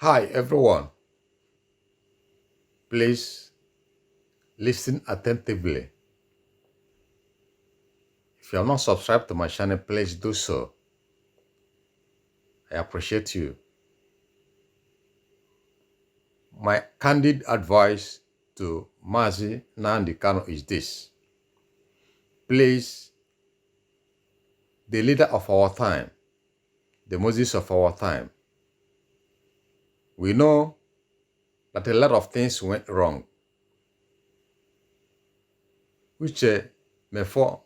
Hi everyone, please listen attentively. If you are not subscribed to my channel, please do so. I appreciate you. My candid advice to Mazi Nnamdi Kanu is this. Please, the leader of our time, the Moses of our time, we know that a lot of things went wrong, which Mefo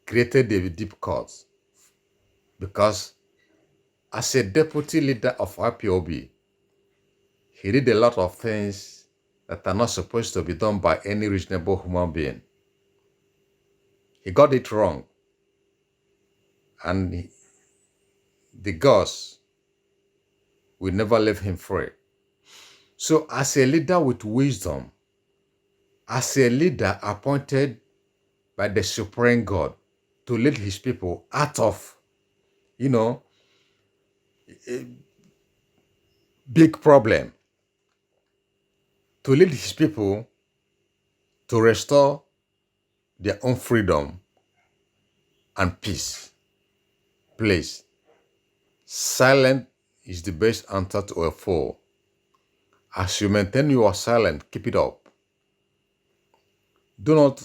created a deep cause, because as a deputy leader of Ipob, he did a lot of things that are not supposed to be done by any reasonable human being. He got it wrong. And the gods will never leave him free. So as a leader with wisdom, as a leader appointed by the Supreme God to lead his people out of, a big problem, to lead his people to restore their own freedom and peace. Please, silence is the best answer to a foe. As you maintain your silence, keep it up. Do not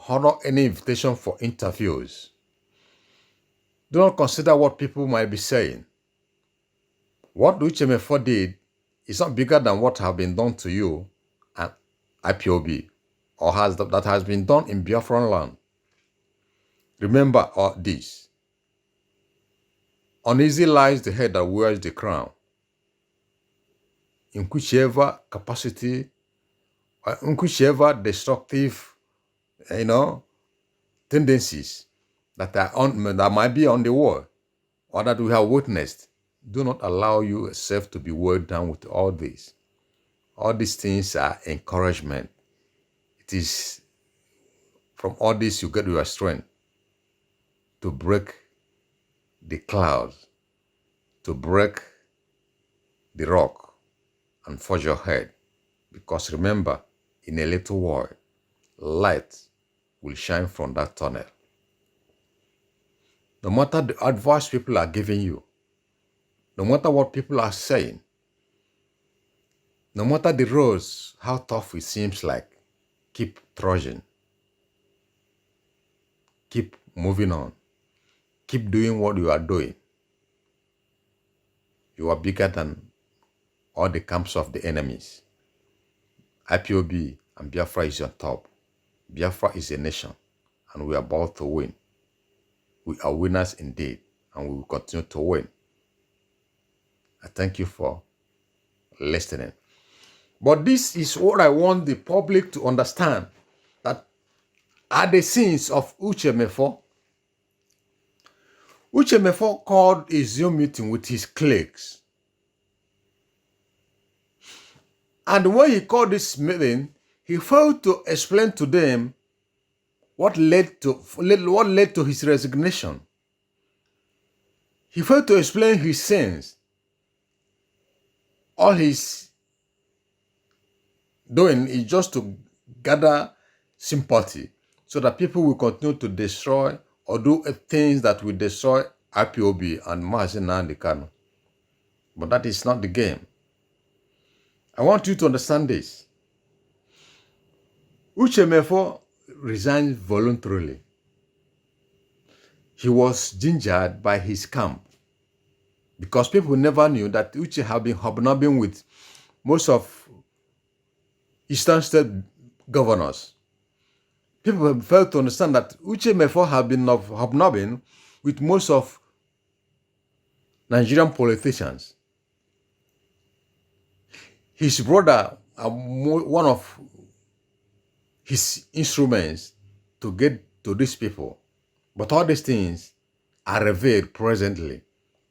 honor any invitation for interviews. Do not consider what people might be saying. What Uchemefo did is not bigger than what has been done to you and Ipob, or that has been done in Biafran land. Remember all this. Uneasy lies the head that wears the crown. In whichever capacity, or in whichever destructive, tendencies that might be on the world, or that we have witnessed, do not allow yourself to be weighed down with all this. All these things are encouragement. It is from all this you get your strength to break the clouds, to break the rock and forge your head. Because remember, in a little while, light will shine from that tunnel. No matter the advice people are giving you, no matter what people are saying, no matter the roads, how tough it seems like, keep trudging. Keep moving on. Keep doing what you are doing. You are bigger than all the camps of the enemies. Ipob and Biafra is on top. Biafra is a nation, and we are about to win. We are winners indeed, and we will continue to win. I thank you for listening. But this is what I want the public to understand, that at the scenes of Uchemefo, Uchemefo called a Zoom meeting with his clerks. And when he called this meeting, he failed to explain to them what led to his resignation. He failed to explain his sins. All he's doing is just to gather sympathy so that people will continue to destroy or do things that will destroy Ipob and Mazi Nnamdi Kanu. But that is not the game. I want you to understand this. Uchemefo resigned voluntarily. He was gingered by his camp because people never knew that Uche had been hobnobbing with most of Eastern State governors. People failed to understand that Uchemefo had been hobnobbing with most of Nigerian politicians. His brother, one of his instruments to get to these people. But all these things are revealed presently,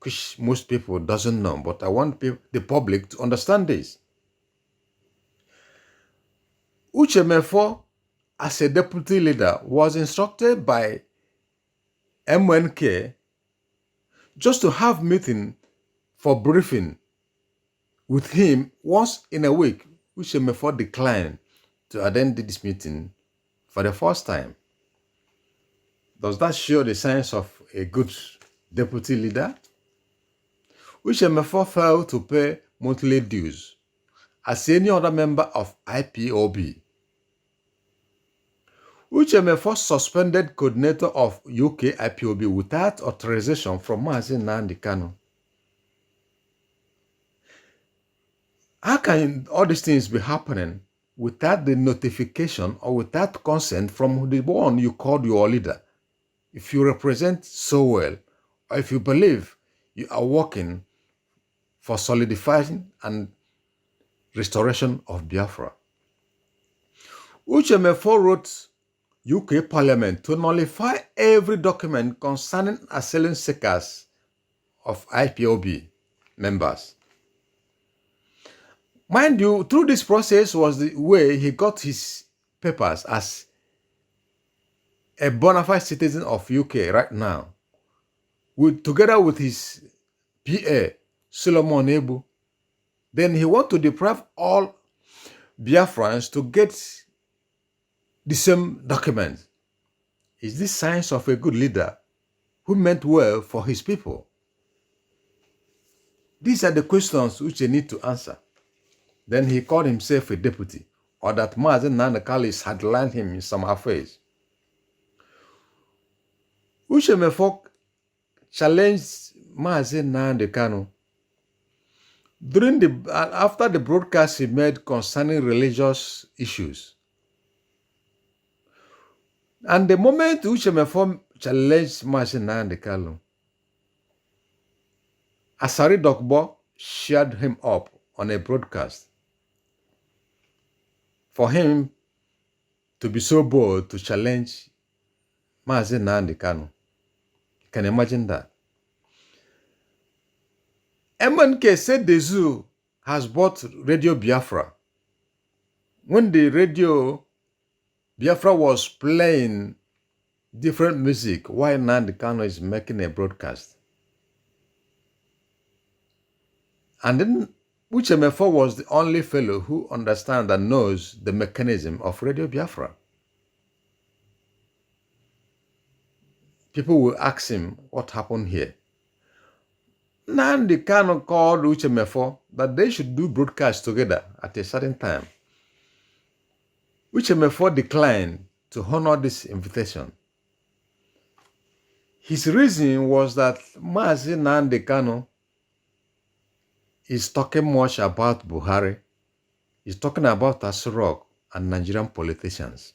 which most people doesn't know. But I want the public to understand this. Uchemefo, as a deputy leader, was instructed by MNK just to have meeting for briefing with him once in a week, which Emefor declined to attend this meeting for the first time. Does that show the signs of a good deputy leader? Which Emefor failed to pay monthly dues as any other member of IPOB. Which Emefor suspended coordinator of UK IPOB without authorization from Mazi Nnamdi Kanu. How can all these things be happening without the notification or without consent from the one you called your leader? If you represent so well, or if you believe you are working for solidifying and restoration of Biafra. Uche Emefor wrote UK Parliament to nullify every document concerning asylum seekers of IPOB members. Mind you, through this process was the way he got his papers as a bona fide citizen of UK right now, together with his PA, Solomon Ebu. Then he want to deprive all Biafrans to get the same document. Is this signs of a good leader who meant well for his people? These are the questions which they need to answer. Then he called himself a deputy, or that Mazi Nnamdi Kanu had lined him in some affairs. Uche Emefor challenged Mazi Nnamdi Kanu after the broadcast he made concerning religious issues. And the moment Uche Emefor challenged Mazi Nnamdi Kanu, Asari Dokbo shared him up on a broadcast for him to be so bold to challenge Mazi Nnamdi Kanu. You can imagine that. MNK said the zoo has bought Radio Biafra. When the Radio Biafra was playing different music, while Nnamdi Kanu is making a broadcast. And then Uche Emefor was the only fellow who understands and knows the mechanism of Radio Biafra. People will ask him what happened here. Nnamdi Kanu called Uche Emefor that they should do broadcasts together at a certain time. Uche Emefor declined to honor this invitation. His reason was that Mazi Nnamdi Kanu is talking much about Buhari. He's talking about Asurok and Nigerian politicians.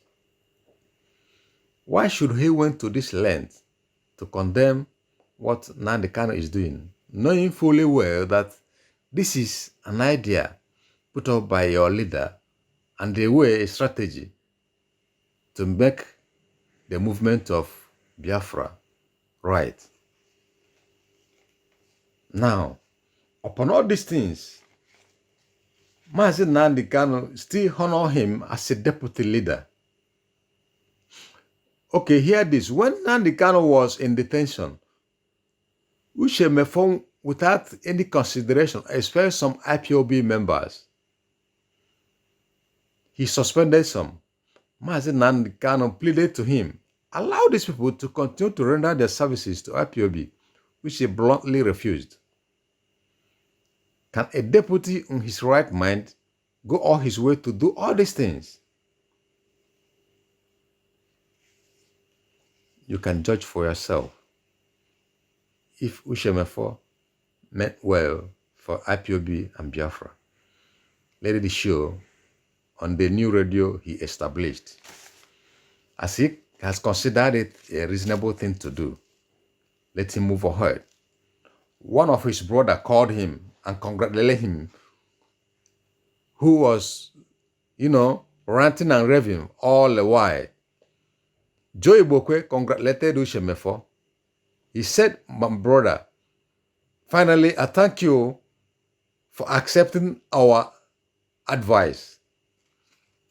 Why should he went to this length to condemn what Nnamdi Kanu is doing, knowing fully well that this is an idea put up by your leader and a strategy to make the movement of Biafra right? Now, upon all these things, Mazi Nnamdi Kanu still honor him as a deputy leader. Okay, hear this. When Nnamdi Kanu was in detention, Uche Emefor, without any consideration, especially some IPOB members, he suspended some. Mazi Nnamdi Kanu pleaded to him, allow these people to continue to render their services to IPOB, which he bluntly refused. Can a deputy in his right mind go all his way to do all these things? You can judge for yourself if Uche Emefor meant well for IPOB and Biafra. Let it show on the new radio he established, as he has considered it a reasonable thing to do. Let him move ahead. One of his brother called him and congratulated him, who was, ranting and raving all the while. Joe Ibokwe congratulated Uche Emefor. He said, my brother, finally, I thank you for accepting our advice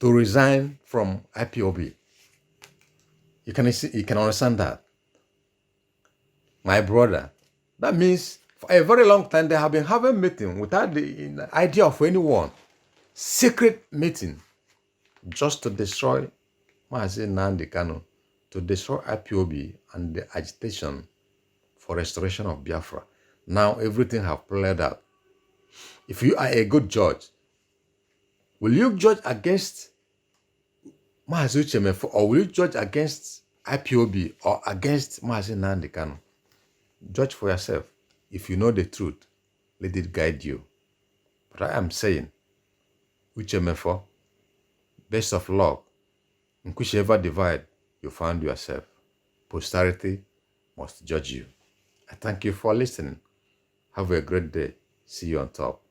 to resign from IPOB. You can understand that. My brother. That means For a very long time, they have been having meeting without the idea of anyone. Secret meeting just to destroy Mazi Nnamdi Kanu, to destroy Ipob and the agitation for restoration of Biafra. Now everything have played out. If you are a good judge, will you judge against Mazi Uchemefo, or will you judge against Ipob or against Mazi Nnamdi Kanu? Judge for yourself. If you know the truth, let it guide you. But I am saying, Uchemefo, best of luck. In whichever divide you find yourself, posterity must judge you. I thank you for listening. Have a great day. See you on top.